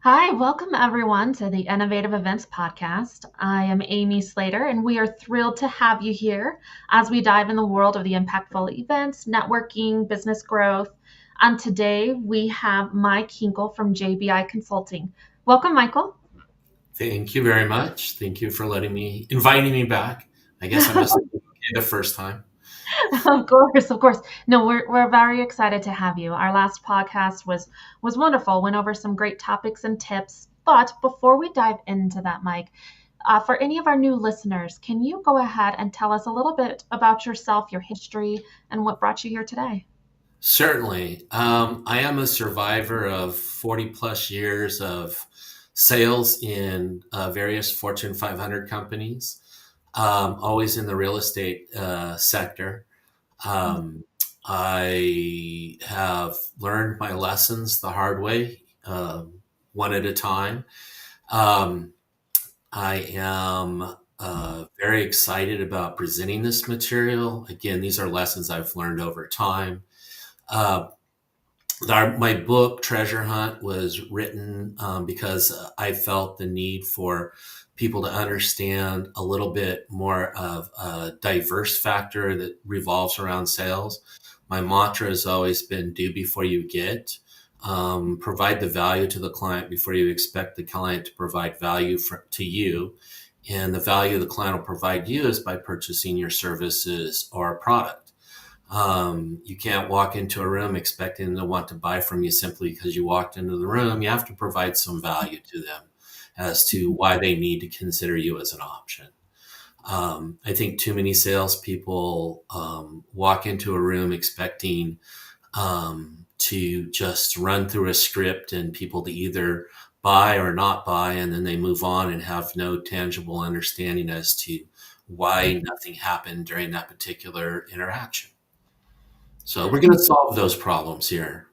Hi, welcome everyone to the Innovative Events Podcast. I am Amy Slater, and we are thrilled to have you here as we dive in the world of the impactful events, networking, business growth. And today we have Mike Hinkle from JBI Consulting. Welcome, Michael. Thank you very much. Thank you for inviting me back. I guess I must have been okay the first time. Of course, of course. No, we're very excited to have you. Our last podcast was wonderful. Went over some great topics and tips. But before we dive into that, Mike, for any of our new listeners, can you go ahead and tell us a little bit about yourself, your history, and what brought you here today? Certainly. I am a survivor of 40 plus years of sales in various Fortune 500 companies, always in the real estate sector. Um, I have learned my lessons the hard way, one at a time. Um, I am very excited about presenting this material. Again, these are lessons I've learned over time. Uh, my book, Treasure Hunt, was written because I felt the need for people to understand a little bit more of a diverse factor that revolves around sales. My mantra has always been do before you get. Provide the value to the client before you expect the client to provide value to you. And the value the client will provide you is by purchasing your services or product. You can't walk into a room expecting them to want to buy from you simply because you walked into the room. You have to provide some value to them as to why they need to consider you as an option. I think too many salespeople walk into a room expecting to just run through a script and people to either buy or not buy, and then they move on and have no tangible understanding as to why nothing happened during that particular interaction. So we're going to solve those problems here.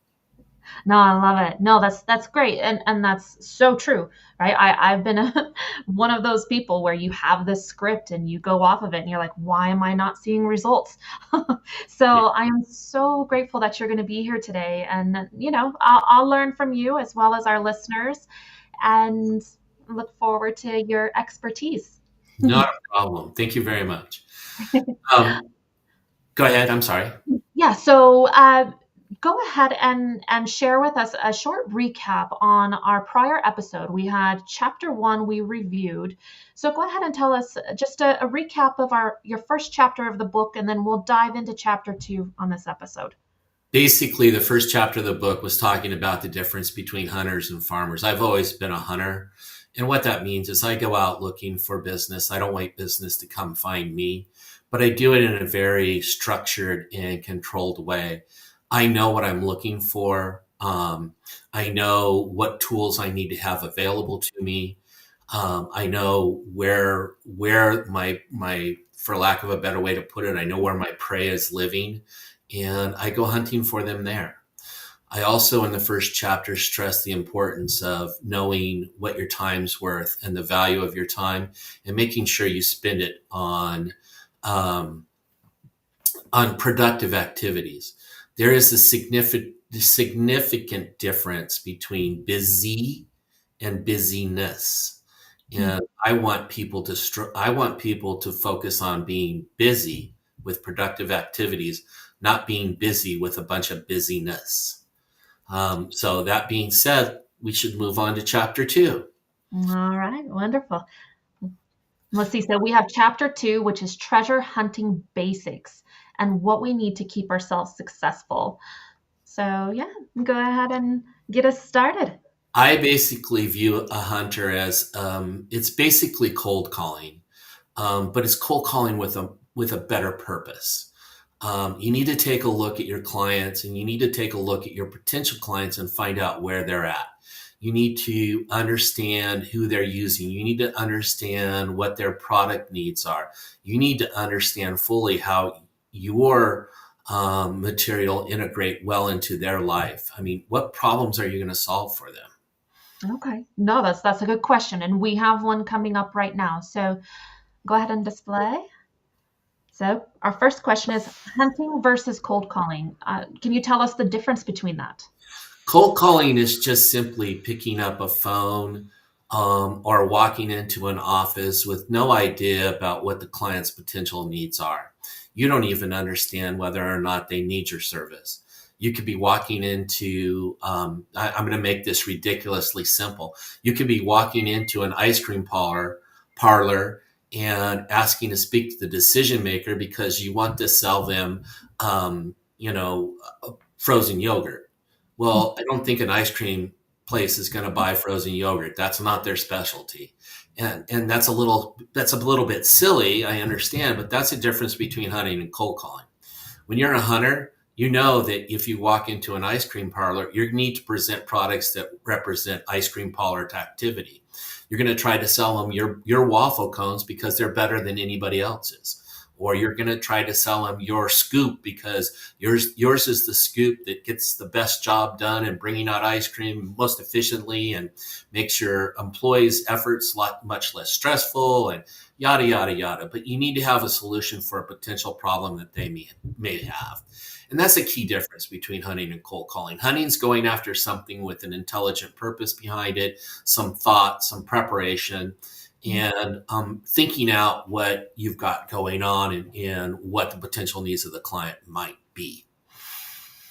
No, I love it. No, that's great, and that's so true, right? I've been one of those people where you have this script and you go off of it, and you're like, why am I not seeing results? So Yeah. I am so grateful that you're going to be here today, and I'll learn from you as well as our listeners, and look forward to your expertise. Not a problem. Thank you very much. Um, Go ahead. I'm sorry. Yeah, so go ahead and share with us a short recap on our prior episode. We had chapter one we reviewed. So go ahead and tell us just a recap of your first chapter of the book, and then we'll dive into chapter two on this episode. Basically, the first chapter of the book was talking about the difference between hunters and farmers. I've always been a hunter. And what that means is I go out looking for business. I don't wait business to come find me, but I do it in a very structured and controlled way. I know what I'm looking for. I know what tools I need to have available to me. I know where my for lack of a better way to put it, I know where my prey is living, and I go hunting for them there. I also, in the first chapter, stress the importance of knowing what your time's worth and the value of your time, and making sure you spend it um, on productive activities. There is a significant difference between busy and busyness. And I want people to focus on being busy with productive activities, not being busy with a bunch of busyness. So that being said, we should move on to chapter two. All right, wonderful. Let's see. So we have chapter two, which is treasure hunting basics and what we need to keep ourselves successful. So yeah, go ahead and get us started. I basically view a hunter as it's basically cold calling, but it's cold calling with a better purpose. You need to take a look at your clients, and you need to take a look at your potential clients and find out where they're at. You need to understand who they're using. You need to understand what their product needs are. You need to understand fully how your material integrate well into their life. I mean, what problems are you going to solve for them? Okay. No, that's a good question, and we have one coming up right now. So go ahead and display. So our first question is hunting versus cold calling. Can you tell us the difference between that? Cold calling is just simply picking up a phone or walking into an office with no idea about what the client's potential needs are. You don't even understand whether or not they need your service. You could be walking into, I'm going to make this ridiculously simple. You could be walking into an ice cream parlor and asking to speak to the decision maker because you want to sell them, you know, frozen yogurt. Well, I don't think an ice cream place is going to buy frozen yogurt. That's not their specialty. And that's a little bit silly, I understand, but that's the difference between hunting and cold calling. When you're a hunter, you know that if you walk into an ice cream parlor, you need to present products that represent ice cream parlor activity. You're going to try to sell them your waffle cones because they're better than anybody else's. Or you're going to try to sell them your scoop because yours is the scoop that gets the best job done and bringing out ice cream most efficiently and makes your employees' efforts much less stressful and yada yada yada. But you need to have a solution for a potential problem that they may have. And that's a key difference between hunting and cold calling. Hunting's going after something with an intelligent purpose behind it, some thought, some preparation, and thinking out what you've got going on and what the potential needs of the client might be.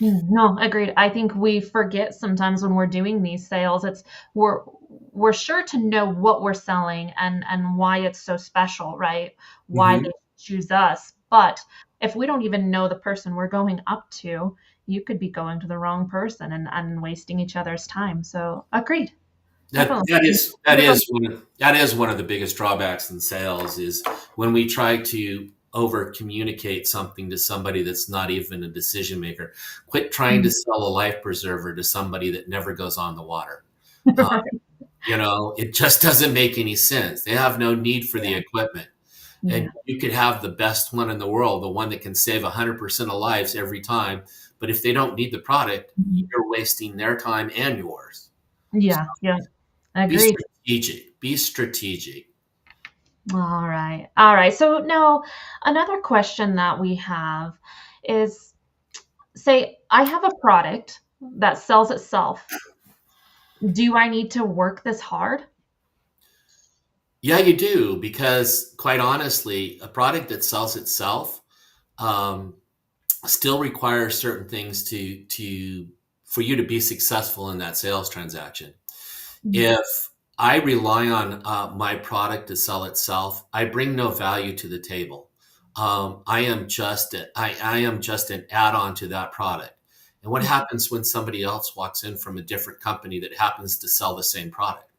No, agreed. I think we forget sometimes when we're doing these sales, we're sure to know what we're selling and why it's so special, right? Why Mhm. they choose us. But if we don't even know the person we're going up to, you could be going to the wrong person and wasting each other's time. So agreed. That Definitely. that is that Different. is one of the biggest drawbacks in sales is when we try to over communicate something to somebody that's not even a decision maker. Quit trying to sell a life preserver to somebody that never goes on the water. Uh, Right. it just doesn't make any sense. They have no need for the Yeah. equipment. And Yeah. you could have the best one in the world, the one that can save 100% of lives every time. But if they don't need the product, Mhm. you're wasting their time and yours. So Yeah. Yeah. be Agreed. strategic. Be strategic. All right. All right. So now another question that we have is, say I have a product that sells itself. Do I need to work this hard? Yeah, you do, because quite honestly, a product that sells itself um, still requires certain things to for you to be successful in that sales transaction. Mhm. If I rely on my product to sell itself, I bring no value to the table. I am just an add-on to that product. And what happens when somebody else walks in from a different company that happens to sell the same product?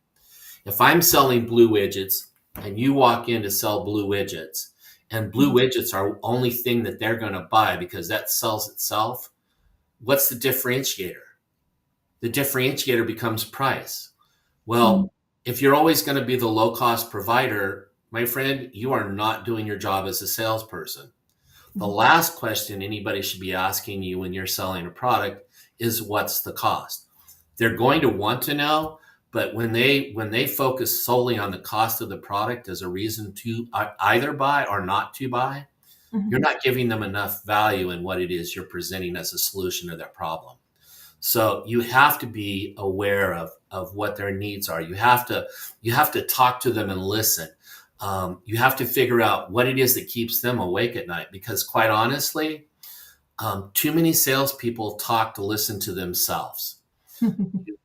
If I'm selling blue widgets and you walk in to sell blue widgets, and blue Mhm. widgets are the only thing that they're going to buy because that sells itself, what's the differentiator? The differentiator becomes price. Mhm. Well, if you're always going to be the low cost provider, my friend, you are not doing your job as a salesperson. The Mhm. last question anybody should be asking you when you're selling a product is what's the cost? They're going to want to know, but when they focus solely on the cost of the product as a reason to either buy or not to buy, you're Mhm. not giving them enough value in what it is you're presenting as a solution to their problem. So you have to be aware of what their needs are. You have to talk to them and listen. You have to figure out what it is that keeps them awake at night. Because quite honestly, too many salespeople talk to listen to themselves.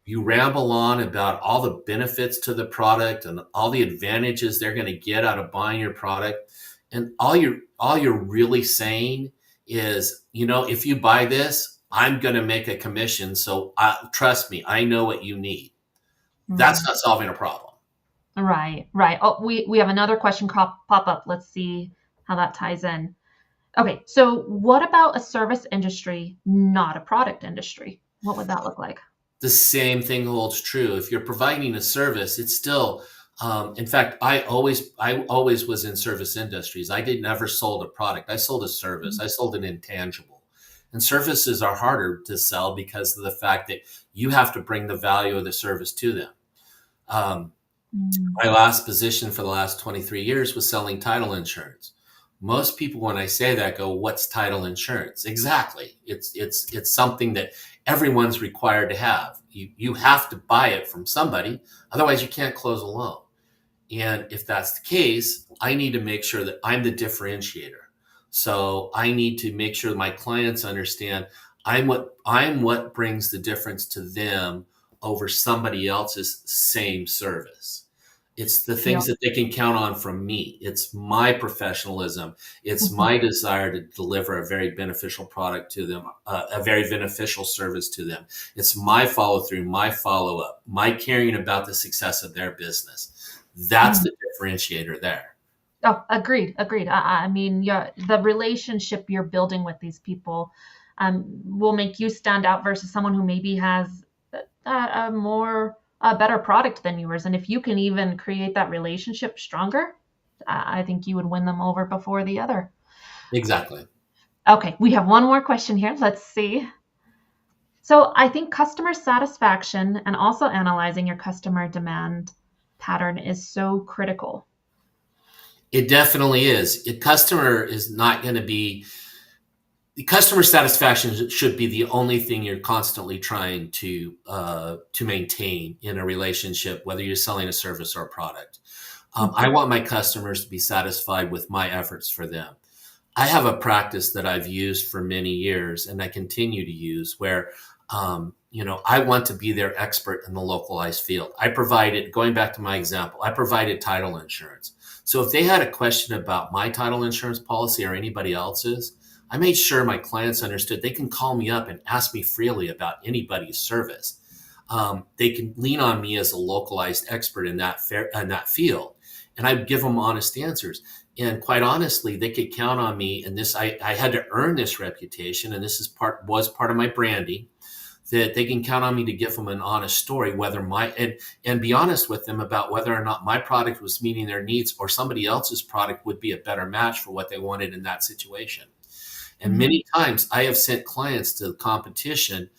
You ramble on about all the benefits to the product and all the advantages they're going to get out of buying your product, and all you're really saying is, if you buy this, I'm going to make a commission. So trust me, I know what you need. That's Mhm. not solving a problem. Right, right. Oh, we have another question pop up. Let's see how that ties in. Okay, so what about a service industry, not a product industry? What would that look like? The same thing holds true. If you're providing a service, it's still, in fact, I always was in service industries. I did never sold a product. I sold a service. I sold an intangible. And services are harder to sell because of the fact that you have to bring the value of the service to them. Um, Mm, my last position for the last 23 years was selling title insurance. Most people, when I say that, go, "What's title insurance?" Exactly. It's something that everyone's required to have. You have to buy it from somebody, otherwise you can't close a loan. And if that's the case, I need to make sure that I'm the differentiator. So I need to make sure my clients understand I'm what brings the difference to them over somebody else's same service. It's the Yeah. things that they can count on from me. It's my professionalism. It's Mhm. my desire to deliver a very beneficial product to them, a very beneficial service to them. It's my follow through, my follow up, my caring about the success of their business. That's Mhm. the differentiator there. Oh, agreed, agreed. I mean, the relationship you're building with these people will make you stand out versus someone who maybe has a better product than yours. And if you can even create that relationship stronger, I think you would win them over before the other. Exactly. Okay, we have one more question here. Let's see. So I think customer satisfaction and also analyzing your customer demand pattern is so critical. It definitely is. A customer is not going to be customer satisfaction should be the only thing you're constantly trying to maintain in a relationship, whether you're selling a service or a product. I Mhm. want my customers to be satisfied with my efforts for them. I have a practice that I've used for many years and I continue to use where, I want to be their expert in the localized field. I provided, going back to my example, I provided title insurance. So if they had a question about my title insurance policy or anybody else's, I made sure my clients understood they can call me up and ask me freely about anybody's service. They can lean on me as a localized expert in that field, and I give them honest answers. And quite honestly, they could count on me. And this, I had to earn this reputation, and this is part of my branding. That they can count on me to give them an honest story, whether and be honest with them about whether or not my product was meeting their needs or somebody else's product would be a better match for what they wanted in that situation. And Mhm. many times I have sent clients to the competition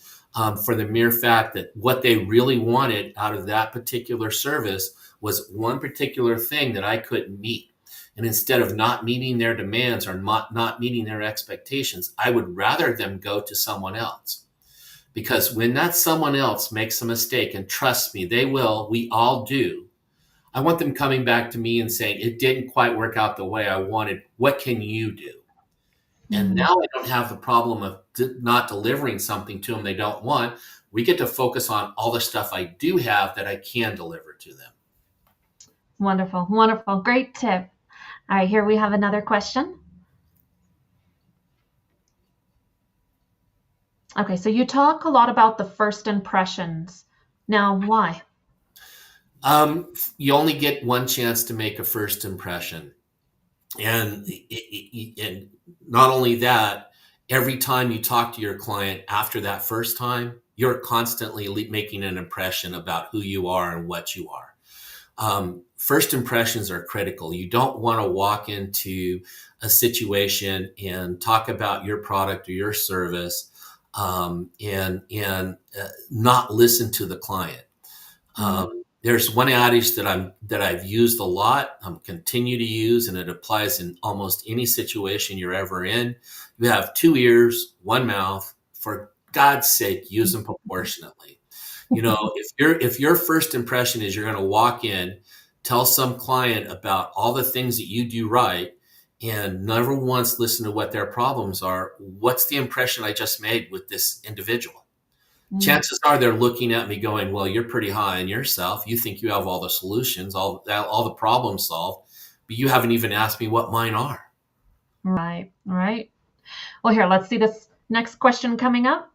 for the mere fact that what they really wanted out of that particular service was one particular thing that I couldn't meet. And instead of not meeting their demands or not meeting their expectations, I would rather them go to someone else. Because when that someone else makes a mistake, and trust me, they will, we all do, I want them coming back to me and saying, it didn't quite work out the way I wanted. What can you do? And Mhm. now I don't have the problem of not delivering something to them they don't want. We get to focus on all the stuff I do have that I can deliver to them. Wonderful, wonderful. Great tip. All right, here we have another question. Okay, so you talk a lot about the first impressions. Now, why? You only get one chance to make a first impression. And not only that, every time you talk to your client after that first time, you're constantly making an impression about who you are and what you are. First impressions are critical. You don't want to walk into a situation and talk about your product or your service and not listen to the client. Mm. There's one adage that I've used a lot, continue to use, and it applies in almost any situation you're ever in. You have two ears, one mouth. For God's sake, use them proportionately. If your first impression is you're going to walk in, tell some client about all the things that you do right, and never once listen to what their problems are, what's the impression I just made with this individual? Mm. Chances are they're looking at me going, well, you're pretty high on yourself. You think you have all the solutions, all the problems solved, but you haven't even asked me what mine are. Right, right. Well, here, let's see this next question coming up.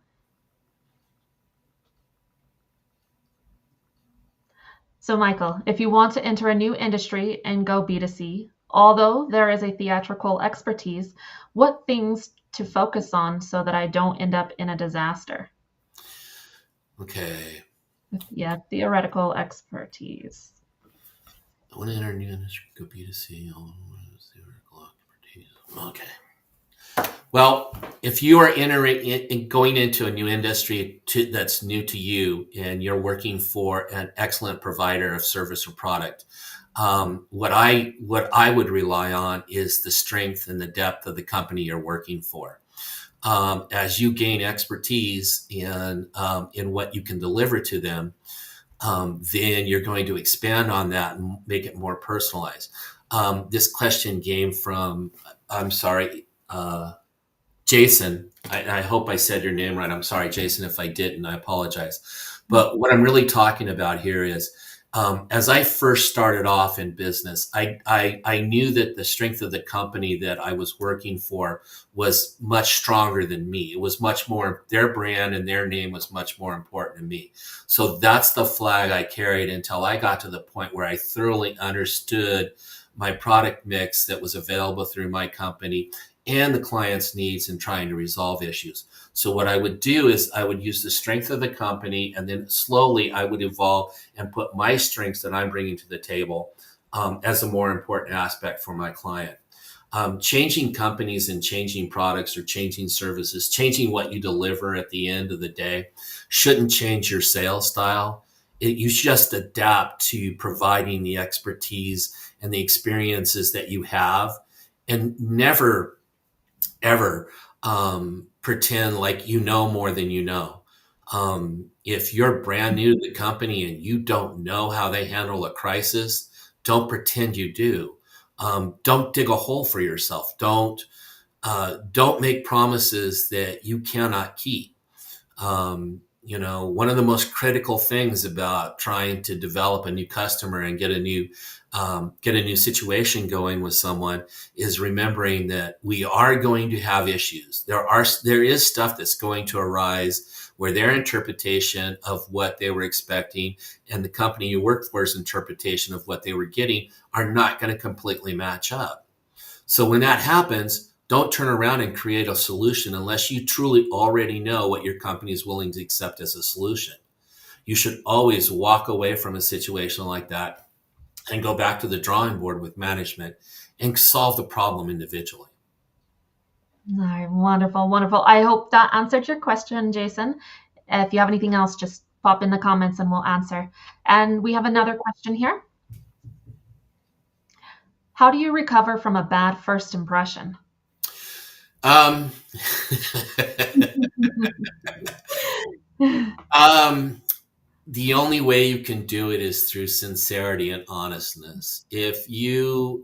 So, Michael, if you want to enter a new industry and go B2C, although there is a theatrical expertise, what things to focus on so that I don't end up in a disaster? Okay. Yeah, theoretical expertise. I want to enter a new industry, go B2C, all theoretical expertise. Okay. Well, if you are going into a new industry that's new to you and you're working for an excellent provider of service or product, what I would rely on is the strength and the depth of the company you're working for. as you gain expertise in what you can deliver to them, then you're going to expand on that and make it more personalized. This question came from, I'm sorry, Jason. I hope I said your name right. I'm sorry, Jason, if I didn't, I apologize. But what I'm really talking about here is, as I first started off in business, I knew that the strength of the company that I was working for was much stronger than me. It was much more, their brand and their name was much more important to me. So that's the flag I carried until I got to the point where I thoroughly understood my product mix that was available through my company and the client's needs in trying to resolve issues. So what I would do is I would use the strength of the company, and then slowly I would evolve and put my strengths that I'm bringing to the table as a more important aspect for my client. Changing companies and changing products or changing services, changing what you deliver at the end of the day shouldn't change your sales style. You just adapt to providing the expertise and the experiences that you have, and never ever pretend like you know more than you know. If you're brand new to the company and you don't know how they handle a crisis, don't pretend you do. Don't dig a hole for yourself. Don't make promises that you cannot keep. One of the most critical things about trying to develop a new customer and get a new situation going with someone is remembering that we are going to have issues. There is stuff that's going to arise where their interpretation of what they were expecting and the company you work for's interpretation of what they were getting are not going to completely match up. So when that happens, don't turn around and create a solution unless you truly already know what your company is willing to accept as a solution. You should always walk away from a situation like that and go back to the drawing board with management and solve the problem individually. All right, wonderful, wonderful. I hope that answered your question, Jason. If you have anything else, just pop in the comments and we'll answer. And we have another question here. How do you recover from a bad first impression? Um, um, the only way you can do it is through sincerity and honestness. If I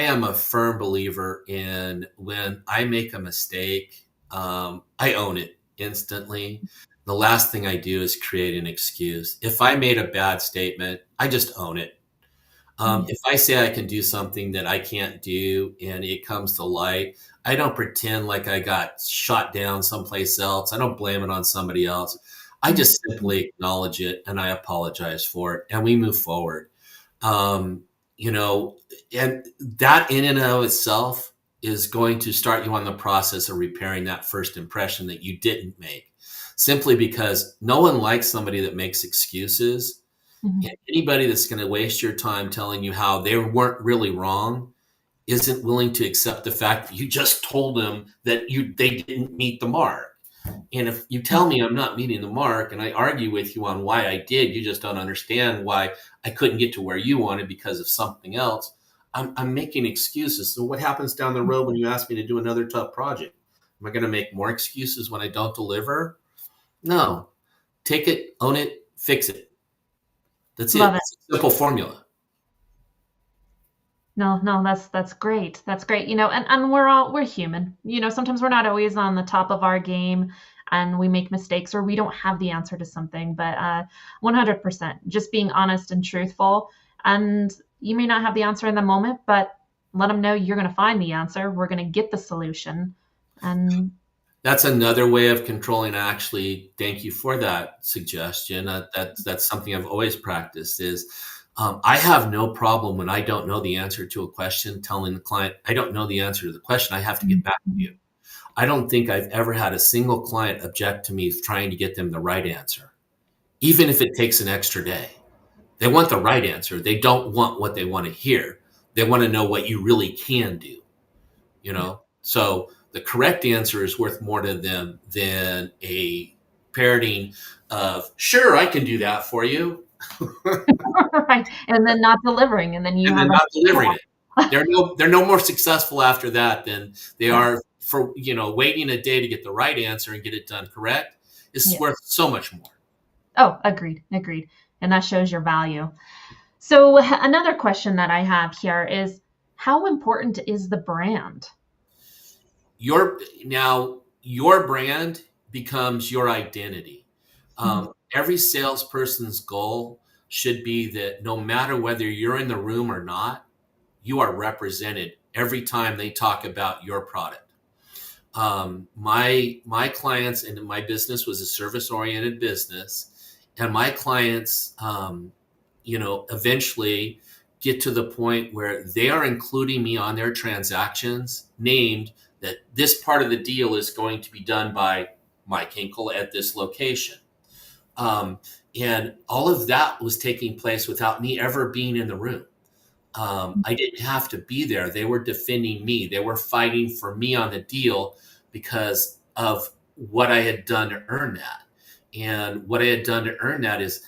am a firm believer in when I make a mistake, I own it instantly. The last thing I do is create an excuse. If I made a bad statement, I just own it. If I say I can do something that I can't do and it comes to light, I don't pretend like I got shot down someplace else. I don't blame it on somebody else. I just simply acknowledge it and I apologize for it and we move forward. Um, you know, and that in and of itself is going to start you on the process of repairing that first impression that you didn't make. Simply because no one likes somebody that makes excuses, and anybody that's going to waste your time telling you how they weren't really wrong isn't willing to accept the fact that you just told them that they didn't meet the mark. And if you tell me I'm not meeting the mark and I argue with you on why I did, you just don't understand why I couldn't get to where you wanted because of something else. I'm making excuses. So what happens down the road when you ask me to do another tough project? Am I going to make more excuses when I don't deliver? No. Take it, own it, fix it. That's it. Love it. It's a simple formula. No, no, that's great. That's great. And we're human. Sometimes we're not always on the top of our game and we make mistakes or we don't have the answer to something, but 100% just being honest and truthful. And you may not have the answer in the moment, but let them know you're going to find the answer. We're going to get the solution. And That's another way of controlling. Actually, thank you for that suggestion. That's something I've always practiced. Is I have no problem when I don't know the answer to a question, telling the client I don't know the answer to the question. I have to get back to you. I don't think I've ever had a single client object to me trying to get them the right answer, even if it takes an extra day. They want the right answer. They don't want what they want to hear. They want to know what you really can do. So the correct answer is worth more to them than a parroting of, sure, I can do that for you, right, and then not delivering, and then you and have then a not delivering it. They're no more successful after that than they are for, waiting a day to get the right answer and get it done correct is Yeah. worth so much more. Oh, agreed, agreed. And that shows your value. So another question that I have here is, how important is the brand? Your brand becomes your identity. Mm, Every salesperson's goal should be that no matter whether you're in the room or not, you are represented every time they talk about your product. My clients and my business was a service oriented business, and my clients, eventually get to the point where they are including me on their transactions, named that this part of the deal is going to be done by Mike Hinkle at this location. Um, and all of that was taking place without me ever being in the room. I didn't have to be there. They were defending me. They were fighting for me on the deal because of what I had done to earn that. And what I had done to earn that is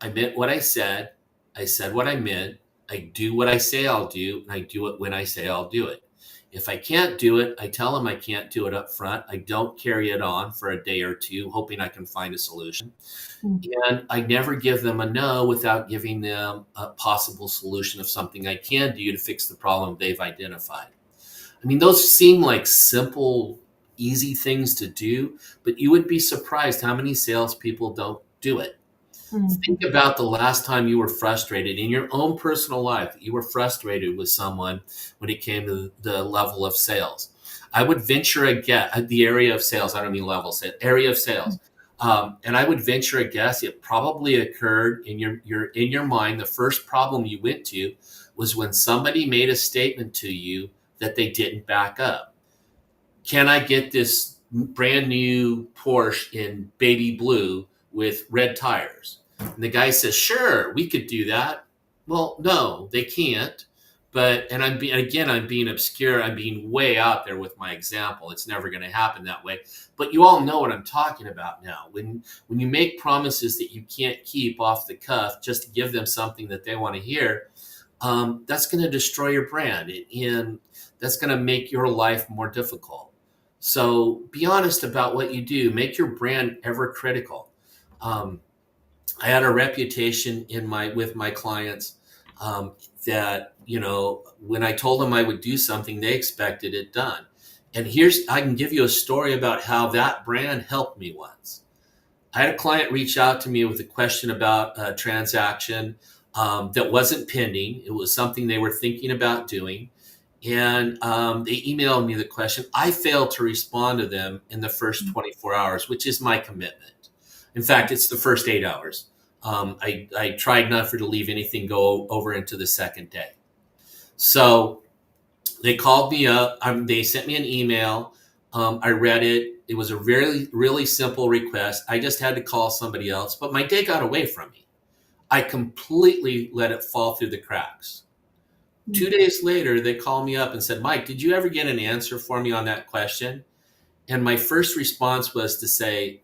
I meant what I said. I said what I meant. I do what I say I'll do, and I do it when I say I'll do it. If I can't do it, I tell them I can't do it up front. I don't carry it on for a day or two, hoping I can find a solution. mm, And I never give them a no without giving them a possible solution of something I can do to fix the problem they've identified. I mean, those seem like simple, easy things to do, but you would be surprised how many salespeople don't do it. mm, Think about the last time you were frustrated in your own personal life. You were frustrated with someone when it came to the level of sales. I would venture a guess the area of sales. I don't mean level sales, area of sales. And I would venture a guess it probably occurred in your mind. The first problem you went to was when somebody made a statement to you that they didn't back up. Can I get this brand new Porsche in baby blue with red tires? And the guy says, sure, we could do that. Well, no, they can't. And I'm being obscure. I'm being way out there with my example. It's never going to happen that way. But you all know what I'm talking about now. When you make promises that you can't keep off the cuff just to give them something that they want to hear, that's going to destroy your brand, and that's going to make your life more difficult. So be honest about what you do. Make your brand ever critical. Um, I had a reputation with my clients, that when I told them I would do something, they expected it done. And I can give you a story about how that brand helped me once. I had a client reach out to me with a question about a transaction, that wasn't pending. It was something they were thinking about doing. And they emailed me the question. I failed to respond to them in the first 24 hours, which is my commitment. In fact, it's the first 8 hours. I tried not to leave anything go over into the second day. So they called me up. They sent me an email. I read it. It was a really, really simple request. I just had to call somebody else, but my day got away from me. I completely let it fall through the cracks. mm. 2 days later, they called me up and said, Mike, did you ever get an answer for me on that question? And my first response was to say,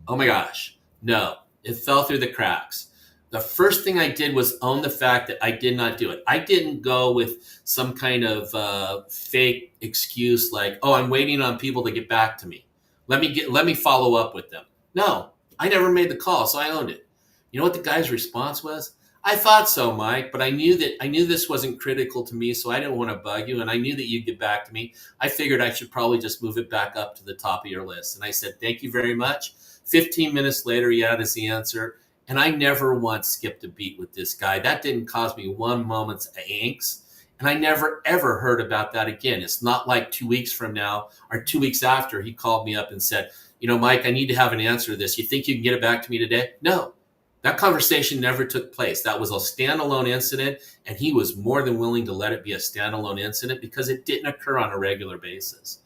oh my gosh, no, it fell through the cracks. The first thing I did was own the fact that I did not do it. I didn't go with some kind of fake excuse like, oh, I'm waiting on people to get back to me. Let me follow up with them. No, I never made the call, so I owned it. You know what the guy's response was? I thought so, Mike, but I knew this wasn't critical to me, so I didn't want to bug you, and I knew that you'd get back to me. I figured I should probably just move it back up to the top of your list. And I said, thank you very much. 15 minutes later, he had his answer, and I never once skipped a beat with this guy. That didn't cause me one moment's angst, and I never, ever heard about that again. It's not like 2 weeks from now or 2 weeks after he called me up and said, Mike, I need to have an answer to this. You think you can get it back to me today? No. That conversation never took place. That was a standalone incident, and he was more than willing to let it be a standalone incident because it didn't occur on a regular basis.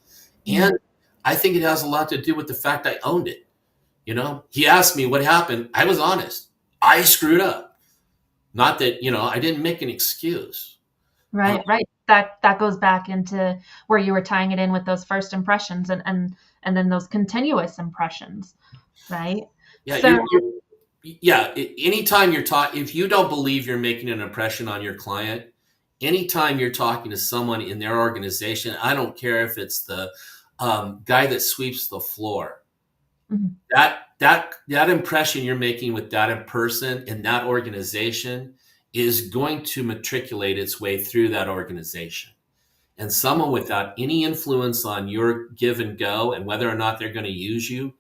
Mm. And I think it has a lot to do with the fact I owned it. He asked me what happened. I was honest. I screwed up. Not that, I didn't make an excuse. Right, right. That goes back into where you were tying it in with those first impressions and then those continuous impressions, right? Yeah, So anytime you're talking, if you don't believe you're making an impression on your client, anytime you're talking to someone in their organization, I don't care if it's the guy that sweeps the floor. Mhm. That impression you're making with that person in that organization is going to matriculate its way through that organization. And someone without any influence on your give and go and whether or not they're going to use you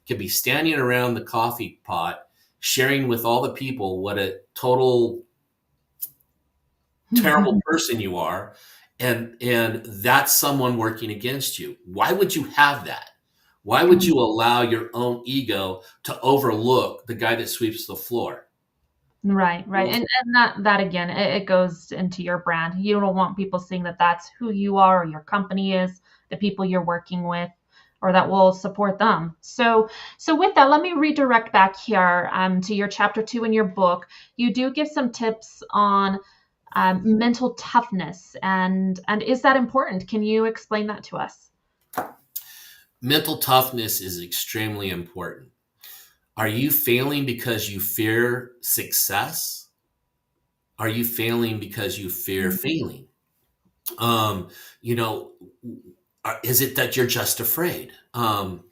can be standing around the coffee pot sharing with all the people what a total terrible person you are, and that's someone working against you. Why would you have that? Why would you allow your own ego to overlook the guy that sweeps the floor? Right, right. And that again, it goes into your brand. You don't want people seeing that that's who you are or your company is, the people you're working with, or that will support them. So with that, let me redirect back here to your chapter 2 in your book. You do give some tips on mental toughness, and is that important? Can you explain that to us? Mental toughness is extremely important. Are you failing because you fear success? Are you failing because you fear failing? Um, you know, is it that you're just afraid? Mhm.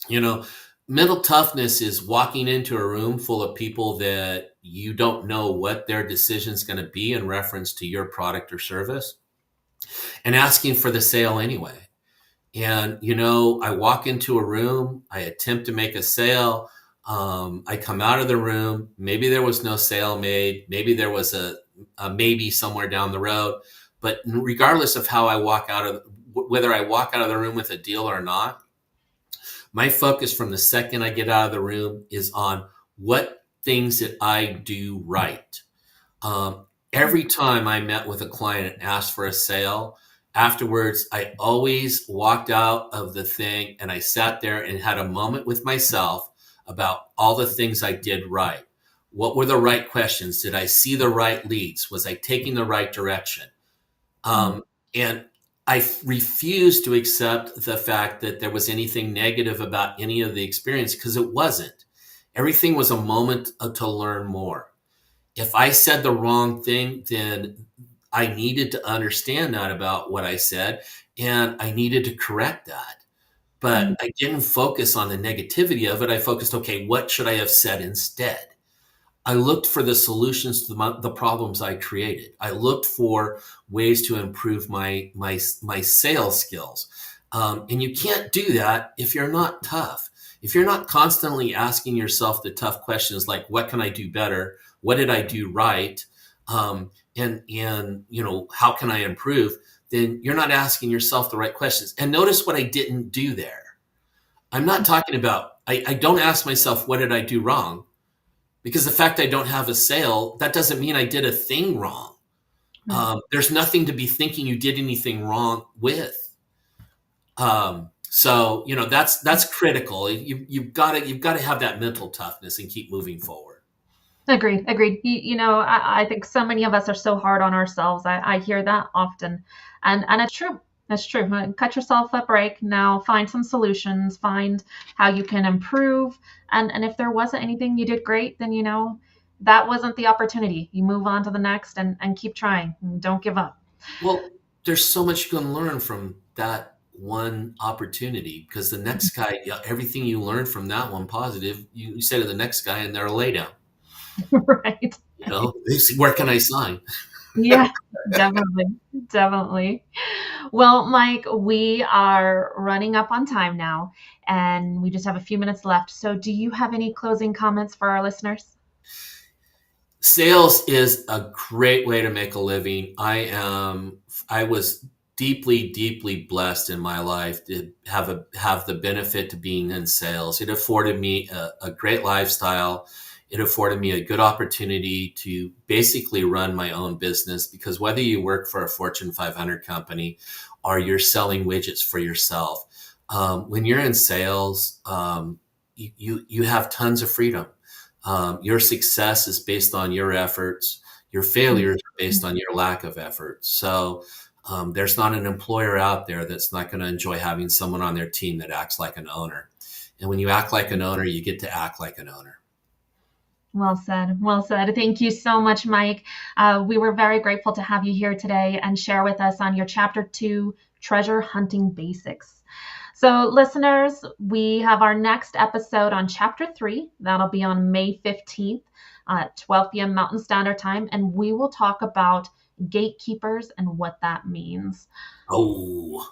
You know, mental toughness is walking into a room full of people that you don't know what their decision's going to be in reference to your product or service and asking for the sale anyway. And, I walk into a room, I attempt to make a sale. I come out of the room. Maybe there was no sale made. Maybe there was a maybe somewhere down the road. But regardless of how I walk out of, whether I walk out of the room with a deal or not, my focus from the second I get out of the room is on what things that I do right. Every time I met with a client and asked for a sale, afterwards, I always walked out of the thing and I sat there and had a moment with myself about all the things I did right. What were the right questions? Did I see the right leads? Was I taking the right direction? And I refused to accept the fact that there was anything negative about any of the experience because it wasn't. Everything was a moment to learn more. If I said the wrong thing, then I needed to understand that about what I said and I needed to correct that. But Mhm. I didn't focus on the negativity of it. I focused, okay, what should I have said instead? I looked for the solutions to the problems I created. I looked for ways to improve my sales skills, and you can't do that if you're not tough. If you're not constantly asking yourself the tough questions like, "What can I do better? What did I do right? And how can I improve?" Then you're not asking yourself the right questions. And notice what I didn't do there. I'm not talking about. I don't ask myself, "What did I do wrong?" Because the fact I don't have a sale, that doesn't mean I did a thing wrong. Right. There's nothing to be thinking you did anything wrong with. So that's critical. You've got to have that mental toughness and keep moving forward. Agreed, agreed. I think so many of us are so hard on ourselves. I hear that often. And it's true. It's true. Cut yourself a break. Now find some solutions, find how you can improve. And if there wasn't anything you did great, then that wasn't the opportunity. You move on to the next and keep trying. Don't give up. Well, there's so much you can learn from that one opportunity because the next guy, yeah, everything you learn from that one positive, you say to the next guy and they're a lay down. Right. They say, where can I sign? Yeah, definitely. Definitely. Well, Mike, we are running up on time now, and we just have a few minutes left. So, do you have any closing comments for our listeners? Sales is a great way to make a living. I was deeply, deeply blessed in my life to have the benefit to being in sales. It afforded me a great lifestyle. It afforded me a good opportunity to basically run my own business because whether you work for a Fortune 500 company or you're selling widgets for yourself, when you're in sales, you have tons of freedom. Your success is based on your efforts. Your failures are based on your lack of effort. So there's not an employer out there that's not going to enjoy having someone on their team that acts like an owner. And when you act like an owner, you get to act like an owner. Well said. Well said. Thank you so much, Mike. We were very grateful to have you here today and share with us on your Chapter 2 Treasure Hunting Basics. So, listeners, we have our next episode on Chapter 3. That'll be on May 15th at 12 p.m. Mountain Standard Time. And we will talk about gatekeepers and what that means. Oh,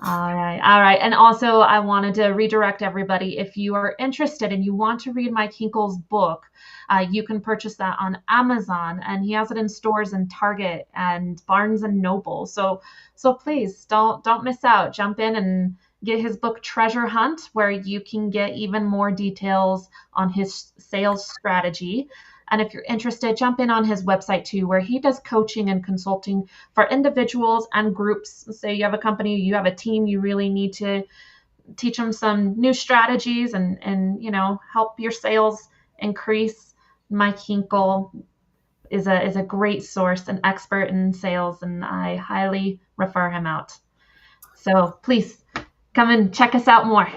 All right. All right. And also, I wanted to redirect everybody. If you are interested and you want to read Mike Hinkle's book, you can purchase that on Amazon, and he has it in stores in Target and Barnes and Noble. So please don't miss out. Jump in and get his book Treasure Hunt, where you can get even more details on his sales strategy. And if you're interested, jump in on his website too, where he does coaching and consulting for individuals and groups. Say you have a company, you have a team, you really need to teach them some new strategies and help your sales increase. Mike Hinkle is a great source, an expert in sales, and I highly refer him out. So please come and check us out more.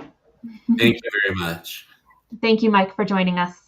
thank you very much. Thank you, Mike, for joining us.